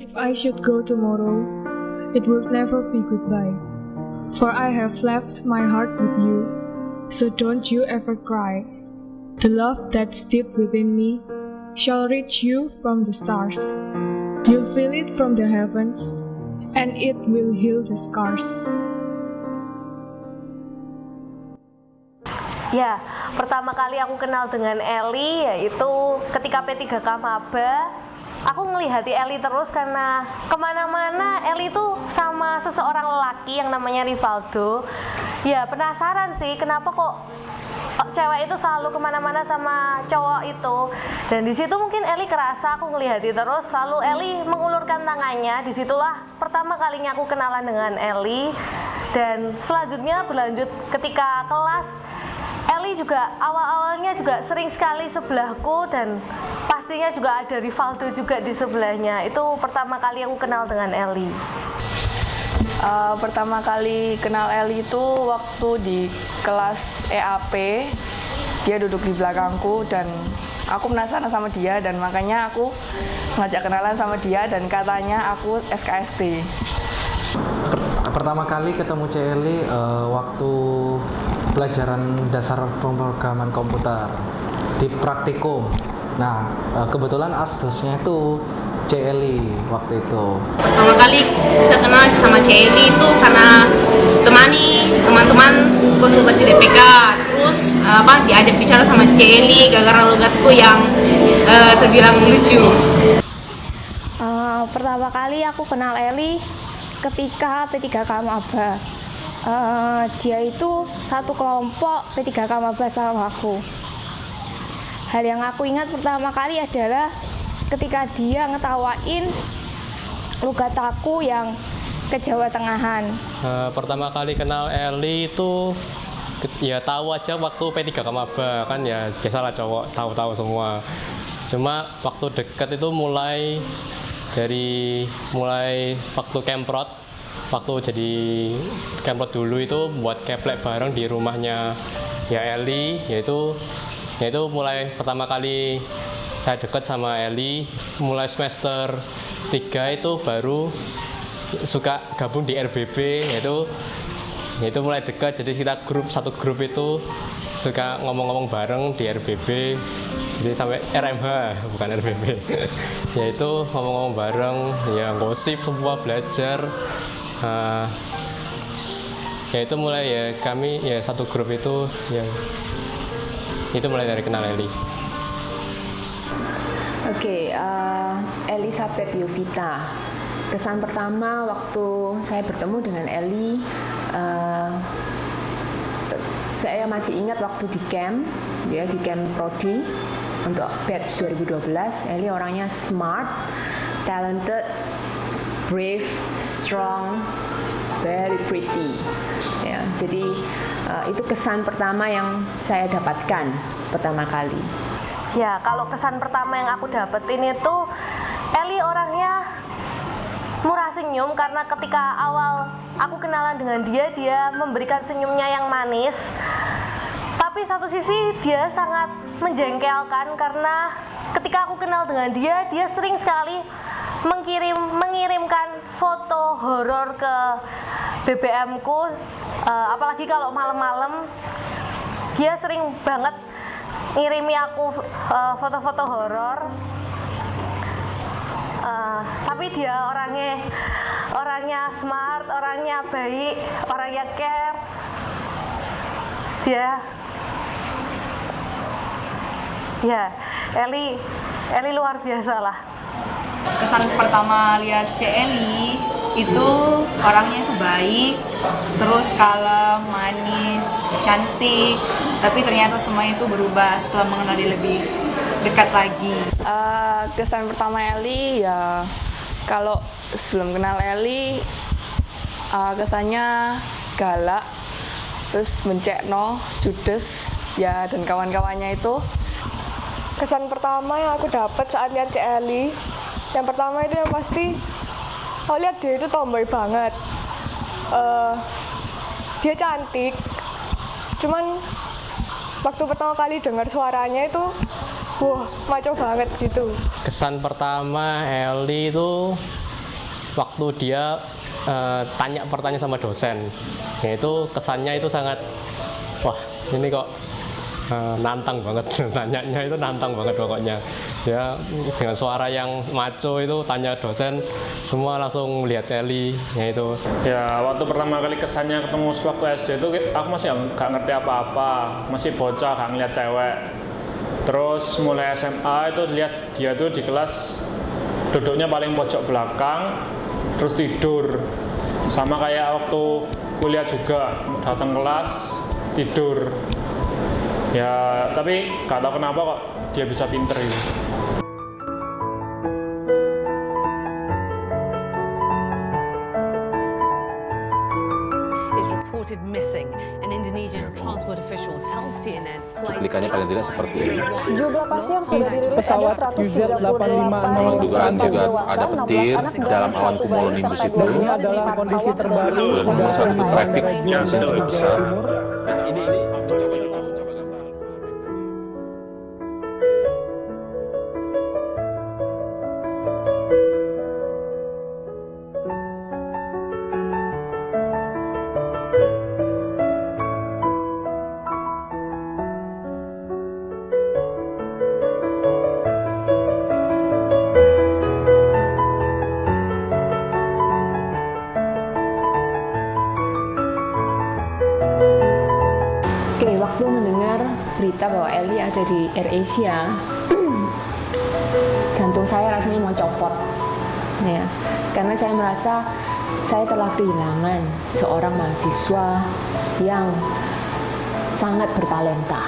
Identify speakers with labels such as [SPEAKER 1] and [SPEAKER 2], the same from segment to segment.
[SPEAKER 1] If I should go tomorrow, it would never be goodbye. For I have left my heart with you, so don't you ever cry. The love that's deep within me shall reach you from the stars. You'll feel it from the heavens, and it will heal the scars.
[SPEAKER 2] Ya, pertama kali aku kenal dengan Eli yaitu ketika P3K Maba. Aku ngelihati Eli terus karena kemana-mana Eli tuh sama seseorang lelaki yang namanya Rivaldo. Ya penasaran sih kenapa kok cewek itu selalu kemana-mana sama cowok itu. Dan di situ mungkin Eli kerasa, aku ngelihati terus. Lalu Eli mengulurkan tangannya. Disitulah pertama kalinya aku kenalan dengan Eli. Dan selanjutnya berlanjut ketika kelas. Eli juga awal-awalnya juga sering sekali sebelahku dan pastinya juga ada Rivaldo juga di sebelahnya. Itu pertama kali aku kenal dengan Eli.
[SPEAKER 3] Pertama kali kenal Eli itu waktu di kelas EAP. Dia duduk di belakangku dan aku penasaran sama dia dan makanya aku ngajak kenalan sama dia dan katanya aku SKSD.
[SPEAKER 4] Pertama kali ketemu Eli waktu pelajaran dasar pemrograman komputer di praktikum. Nah, kebetulan asdosnya itu Eli waktu itu.
[SPEAKER 5] Pertama kali saya kenal sama Eli itu karena temani teman-teman konsultasi DPK. Terus diajak bicara sama Eli gara-gara logatku yang terbilang lucu.
[SPEAKER 6] Pertama kali aku kenal Eli ketika P3K Maba. Dia itu satu kelompok P3K Maba sama aku. Hal yang aku ingat pertama kali adalah ketika dia ngetawain logat aku yang ke Jawa Tengahan.
[SPEAKER 7] Pertama kali kenal Eli itu ya tahu aja waktu P3K Maba kan ya biasalah cowok tahu-tahu semua. Cuma waktu deket itu mulai waktu Kemprot. Waktu jadi Kemprot dulu itu buat keplek bareng di rumahnya ya Eli, yaitu mulai pertama kali saya dekat sama Eli. Mulai semester 3 itu baru suka gabung di RBB, yaitu mulai dekat. Jadi kita satu grup itu suka ngomong-ngomong bareng di RBB. Jadi sampai RMH bukan RBB. Yaitu ngomong-ngomong bareng, ya gosip semua, belajar. Ya itu mulai ya kami ya satu grup itu yang itu mulai dari kenal Eli.
[SPEAKER 8] Oke, Elizabeth Yovita. Kesan pertama waktu saya bertemu dengan Eli, saya masih ingat waktu di camp Prodi untuk batch 2012. Eli orangnya smart, talented, brave, strong, very pretty. Ya, jadi itu kesan pertama yang saya dapatkan pertama kali.
[SPEAKER 2] Ya, kalau kesan pertama yang aku dapetin itu Eli orangnya murah senyum karena ketika awal aku kenalan dengan dia memberikan senyumnya yang manis. Tapi satu sisi dia sangat menjengkelkan karena ketika aku kenal dengan dia sering sekali mengirimkan foto horor ke BBM-ku, apalagi kalau malam-malam dia sering banget ngirimi aku foto-foto horor. Tapi dia orangnya smart, orangnya baik, orangnya care. Eli luar biasa lah.
[SPEAKER 9] Kesan pertama lihat Eli itu orangnya itu baik, terus kalem, manis, cantik, tapi ternyata semua itu berubah setelah mengenal dia lebih dekat lagi.
[SPEAKER 3] Kesan pertama Eli ya kalau sebelum kenal Eli kesannya galak, terus mencekno, judes ya dan kawan-kawannya itu.
[SPEAKER 1] Kesan pertama yang aku dapat saat lihat Eli, yang pertama itu yang pasti aku lihat dia itu tomboy banget. Dia cantik, cuman waktu pertama kali dengar suaranya itu wah, maco banget gitu.
[SPEAKER 7] Kesan pertama Eli itu waktu dia tanya pertanyaan sama dosen, yaitu kesannya itu sangat, wah ini kok nantang banget, nanyanya itu nantang banget pokoknya. Ya dengan suara yang maco itu tanya dosen, semua langsung melihat Eli, yaitu.
[SPEAKER 10] Ya waktu pertama kali kesannya ketemu waktu SD itu aku masih nggak ngerti apa-apa, masih bocah, nggak ngeliat cewek. Terus mulai SMA itu lihat dia tuh di kelas duduknya paling pojok belakang, terus tidur. Sama kayak waktu kuliah juga, datang kelas tidur. Ya tapi nggak tahu kenapa kok dia bisa pinter gitu.
[SPEAKER 11] Cuplikannya paling tidak seperti ini.
[SPEAKER 12] Jumlah pasti yang sudah dirilis
[SPEAKER 11] pesawat
[SPEAKER 12] QZ-856
[SPEAKER 11] dugaan juga ada petir dalam awan cumulonimbus itu
[SPEAKER 12] dalam kondisi terbaru
[SPEAKER 11] sudah membuat satu traffic yang cukup besar. Dan ini
[SPEAKER 8] Waktu mendengar berita bahwa Eli ada di AirAsia, jantung saya rasanya mau copot, ya, karena saya merasa saya telah kehilangan seorang mahasiswa yang sangat bertalenta.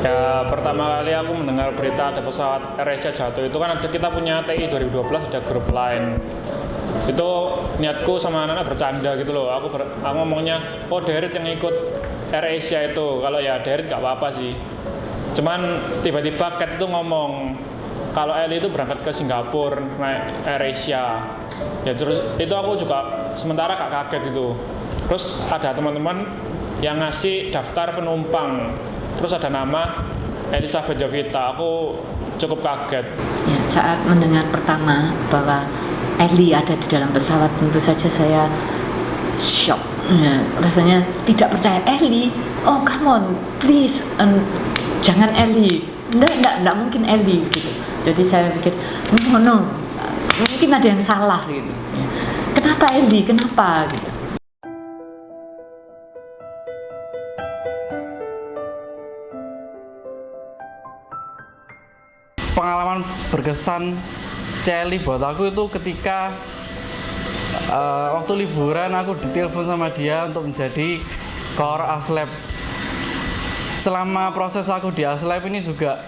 [SPEAKER 10] Ya pertama kali aku mendengar berita ada pesawat AirAsia jatuh itu kan kita punya TI 2012 ada grup lain. Itu niatku sama anak-anak bercanda gitu loh. Aku ngomongnya, oh Derit yang ikut AirAsia itu. Kalau ya Derit gak apa-apa sih. Cuman tiba-tiba Kat itu ngomong kalau Eli itu berangkat ke Singapura naik AirAsia. Ya terus itu aku juga sementara gak kaget itu. Terus ada teman-teman yang ngasih daftar penumpang. Terus ada nama Elizabeth Jovita. Aku cukup kaget.
[SPEAKER 13] Ya, saat mendengar pertama bahwa Eli ada di dalam pesawat, tentu saja saya shock. Ya, rasanya tidak percaya. Eli, oh come on, please, jangan Eli. Enggak mungkin Eli gitu. Jadi saya pikir, no, mungkin ada yang salah gitu. Ya. Kenapa Eli? Kenapa gitu?
[SPEAKER 14] Pengalaman berkesan Eli buat aku itu ketika waktu liburan aku ditelepon sama dia untuk menjadi core ASLab. Selama proses aku di ASLab ini juga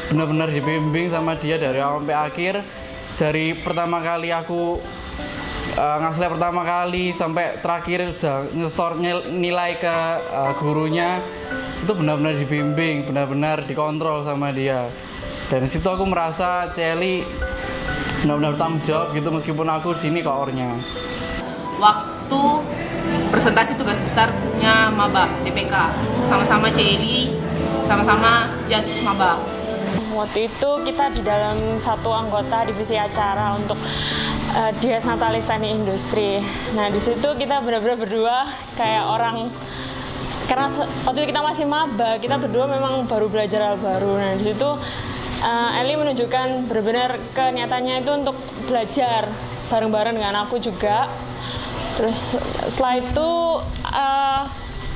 [SPEAKER 14] benar-benar dibimbing sama dia dari awal sampai akhir. Dari pertama kali aku nge-ASLab pertama kali sampai terakhir udah nge-store nilai ke gurunya, itu benar-benar dibimbing, benar-benar dikontrol sama dia. Dan disitu aku merasa Eli benar-benar bertanggung jawab gitu meskipun aku di sini koornya.
[SPEAKER 5] Waktu presentasi tugas besarnya maba DPK, sama-sama Eli, sama-sama judge maba.
[SPEAKER 15] Waktu itu kita di dalam satu anggota divisi acara untuk Dies Natalis Teknik Industri. Nah di situ kita benar-benar berdua kayak orang, karena waktu itu kita masih maba, kita berdua memang baru belajar hal baru. Nah di situ Eli menunjukkan benar-benar keniatannya itu untuk belajar bareng-bareng dengan aku juga. Terus setelah itu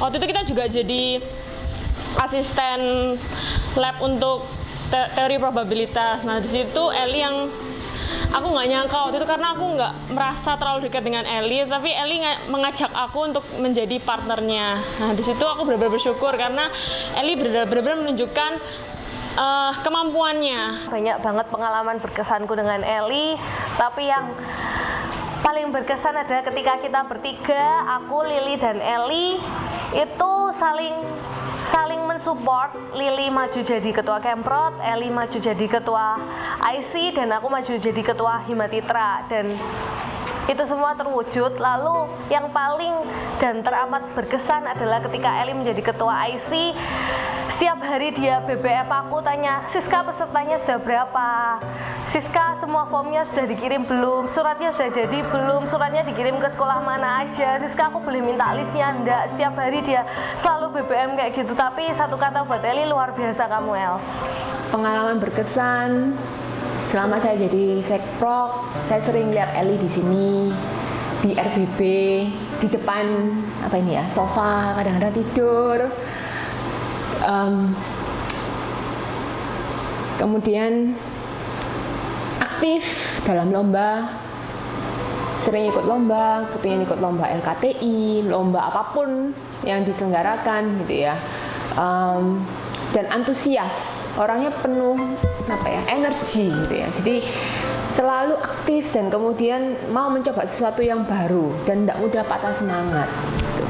[SPEAKER 15] waktu itu kita juga jadi asisten lab untuk teori probabilitas. Nah di situ Eli yang aku nggak nyangka waktu itu, karena aku nggak merasa terlalu dekat dengan Eli, tapi Eli mengajak aku untuk menjadi partnernya. Nah di situ aku benar-benar bersyukur karena Eli benar-benar menunjukkan kemampuannya.
[SPEAKER 2] Banyak banget pengalaman berkesanku dengan Eli, tapi yang paling berkesan adalah ketika kita bertiga, aku, Lili, dan Eli itu saling mensupport. Lili maju jadi ketua Kemprot, Eli maju jadi ketua IC, dan aku maju jadi ketua Himatitra. Dan itu semua terwujud. Lalu yang paling dan teramat berkesan adalah ketika Eli menjadi ketua IC, Setiap hari dia BBM aku tanya, Siska pesertanya sudah berapa? Siska semua formnya sudah dikirim belum? Suratnya sudah jadi belum? Suratnya dikirim ke sekolah mana aja? Siska aku boleh minta listnya enggak? Setiap hari dia selalu BBM kayak gitu. Tapi satu kata buat Eli, luar biasa kamu El.
[SPEAKER 8] Pengalaman berkesan selama saya jadi sekprok, saya sering lihat Eli di sini, di RBB, di depan apa ini ya, sofa, kadang-kadang tidur. Kemudian aktif dalam lomba, sering ikut lomba, kepingin ikut lomba LKTI, lomba apapun yang diselenggarakan gitu ya. Dan antusias, orangnya penuh energi gitu ya. Jadi selalu aktif dan kemudian mau mencoba sesuatu yang baru dan tidak mudah patah semangat gitu.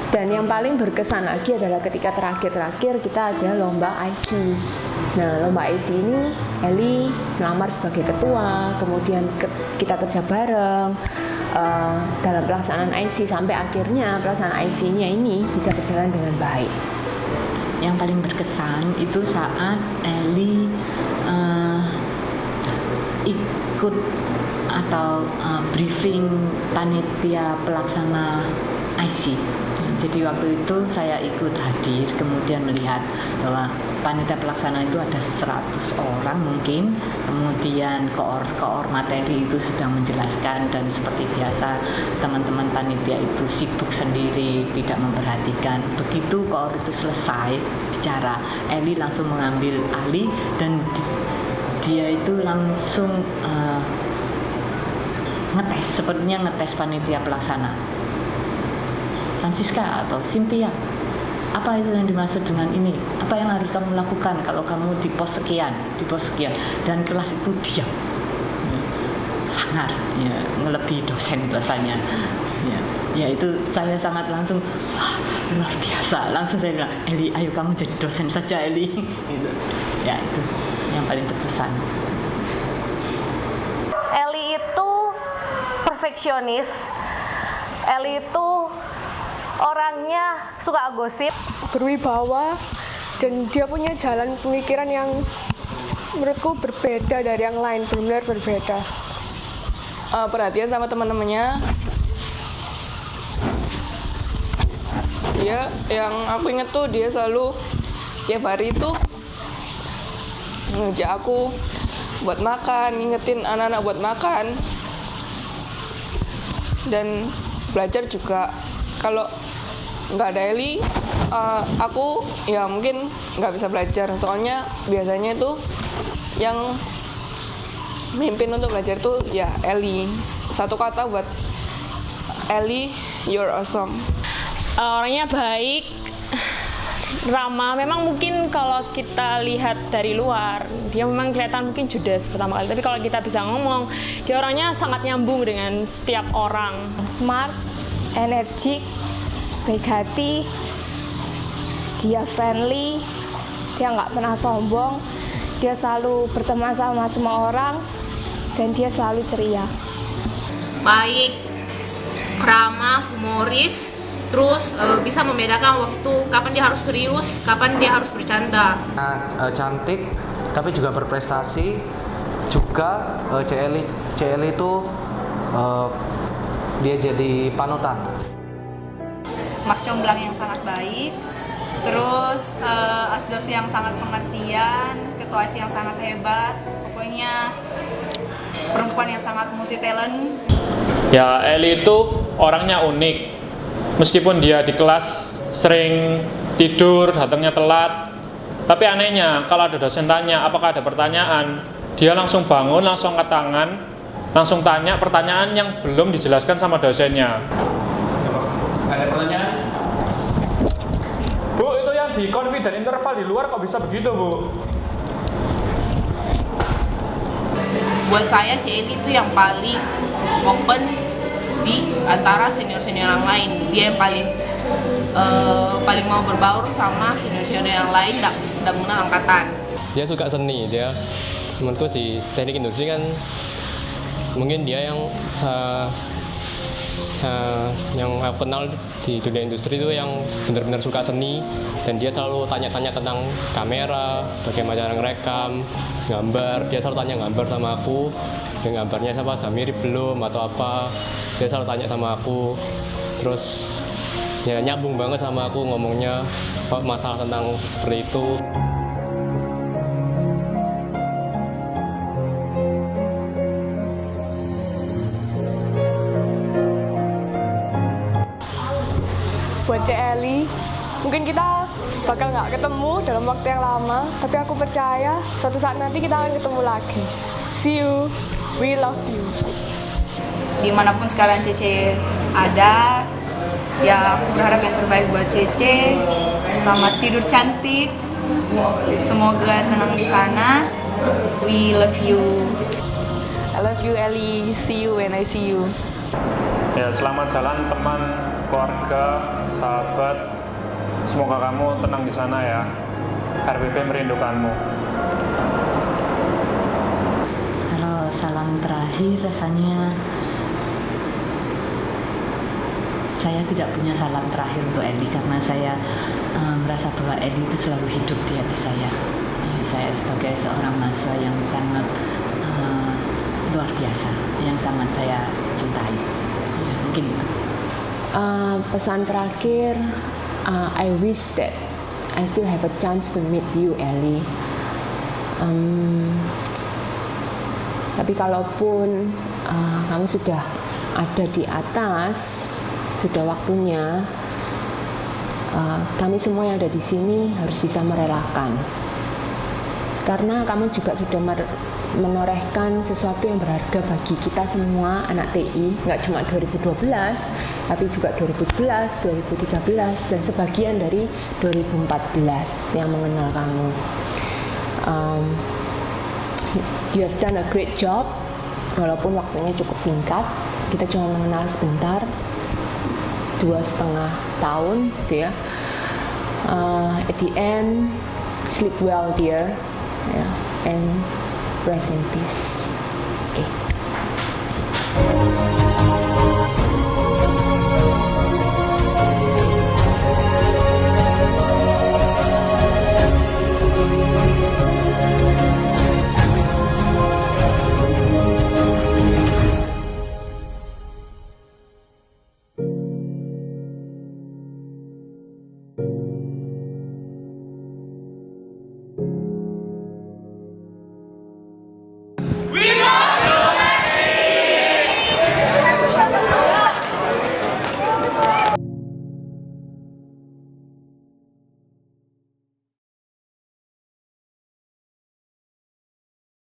[SPEAKER 8] Dan yang paling berkesan lagi adalah ketika terakhir kita ada lomba IC. Nah, lomba IC ini Eli melamar sebagai ketua, kemudian kita kerja bareng dalam pelaksanaan IC sampai akhirnya pelaksanaan IC-nya ini bisa berjalan dengan baik.
[SPEAKER 13] Yang paling berkesan itu saat Eli ikut atau briefing panitia pelaksana IC. Jadi waktu itu saya ikut hadir, kemudian melihat bahwa panitia pelaksana itu ada 100 orang mungkin, kemudian koor materi itu sedang menjelaskan dan seperti biasa teman-teman panitia itu sibuk sendiri, tidak memperhatikan. Begitu koor itu selesai bicara, Eli langsung mengambil alih dan dia itu langsung ngetes, sepertinya ngetes panitia pelaksana. Francisca atau Cynthia, apa itu yang dimaksud dengan ini? Apa yang harus kamu lakukan kalau kamu di pos sekian, dan kelas itu diam, sangar, ya, ngelebihi dosen rasanya. Ya itu saya sangat langsung, luar biasa. Langsung saya bilang, Eli, ayo kamu jadi dosen saja, Eli. Gitu. Ya itu yang paling berkesan.
[SPEAKER 2] Eli itu perfeksionis. Eli itu orangnya suka gosip,
[SPEAKER 1] berwibawa, dan dia punya jalan pemikiran yang menurutku berbeda dari yang lain, benar-benar berbeda.
[SPEAKER 3] Perhatian sama teman-temannya. Dia yang aku inget tuh dia selalu tiap hari itu ngajak aku buat makan, ngingetin anak-anak buat makan, dan belajar juga. Kalau nggak ada Eli, aku ya mungkin nggak bisa belajar. Soalnya biasanya itu yang mimpin untuk belajar tuh ya Eli. Satu kata buat Eli, you're awesome.
[SPEAKER 15] Orangnya baik, ramah. Memang mungkin kalau kita lihat dari luar, dia memang kelihatan mungkin judes pertama kali. Tapi kalau kita bisa ngomong, dia orangnya sangat nyambung dengan setiap orang.
[SPEAKER 6] Smart, energik, baik hati, dia friendly, dia nggak pernah sombong, dia selalu berteman sama semua orang, dan dia selalu ceria.
[SPEAKER 5] Baik, ramah, humoris, terus bisa membedakan waktu kapan dia harus serius, kapan dia harus bercanda.
[SPEAKER 4] Cantik, tapi juga berprestasi. Juga Eli itu dia jadi panutan.
[SPEAKER 9] Mak Comblang yang sangat baik, terus Asdos yang sangat pengertian, ketua IC yang sangat hebat, pokoknya perempuan yang sangat multi talent.
[SPEAKER 10] Ya, Eli itu orangnya unik. Meskipun dia di kelas sering tidur, datangnya telat, tapi anehnya kalau ada dosen tanya apakah ada pertanyaan, dia langsung bangun, langsung angkat tangan, langsung tanya pertanyaan yang belum dijelaskan sama dosennya. Ada pertanyaan? Bu, itu yang di confident interval di luar kok bisa begitu, Bu?
[SPEAKER 5] Buat saya Eli itu yang paling open di antara senior-senior yang lain. Dia yang paling mau berbaur sama senior-senior yang lain, tidak mengenal angkatan.
[SPEAKER 7] Dia suka seni, dia menurutku di teknik industri kan mungkin dia yang yang aku kenal di dunia industri itu yang benar-benar suka seni, dan dia selalu tanya-tanya tentang kamera, bagaimana cara ngerekam, gambar. Dia selalu tanya gambar sama aku, dan gambarnya siapa, sudah mirip belum atau apa. Dia selalu tanya sama aku, terus ya nyambung banget sama aku ngomongnya masalah tentang seperti itu.
[SPEAKER 16] Buat Cek Eli, mungkin kita bakal nggak ketemu dalam waktu yang lama, tapi aku percaya suatu saat nanti kita akan ketemu lagi. See you, we love you.
[SPEAKER 9] Dimanapun sekarang Cece ada, ya aku berharap yang terbaik buat Cece. Selamat tidur cantik, semoga tenang di sana. We love you.
[SPEAKER 16] I love you Eli, see you when I see you.
[SPEAKER 10] Ya, selamat jalan teman, keluarga, sahabat. Semoga kamu tenang di sana ya. RPP merindukanmu.
[SPEAKER 13] Kalau salam terakhir rasanya saya tidak punya salam terakhir untuk Eli, karena saya merasa bahwa Eli itu selalu hidup di hati saya. Saya sebagai seorang mahasiswa yang sangat luar biasa, yang sangat saya cintai. Ya, mungkin itu.
[SPEAKER 8] Pesan terakhir, I wish that I still have a chance to meet you, Eli. Tapi kalaupun kamu sudah ada di atas, sudah waktunya, kami semua yang ada di sini harus bisa merelakan. Karena kamu juga sudah menorehkan sesuatu yang berharga bagi kita semua anak TI, nggak cuma 2012, tapi juga 2011, 2013, dan sebagian dari 2014 yang mengenal kamu. You have done a great job, walaupun waktunya cukup singkat. Kita cuma mengenal sebentar, 2,5 tahun, gitu ya. At the end, sleep well, dear, and rest in peace. Okay.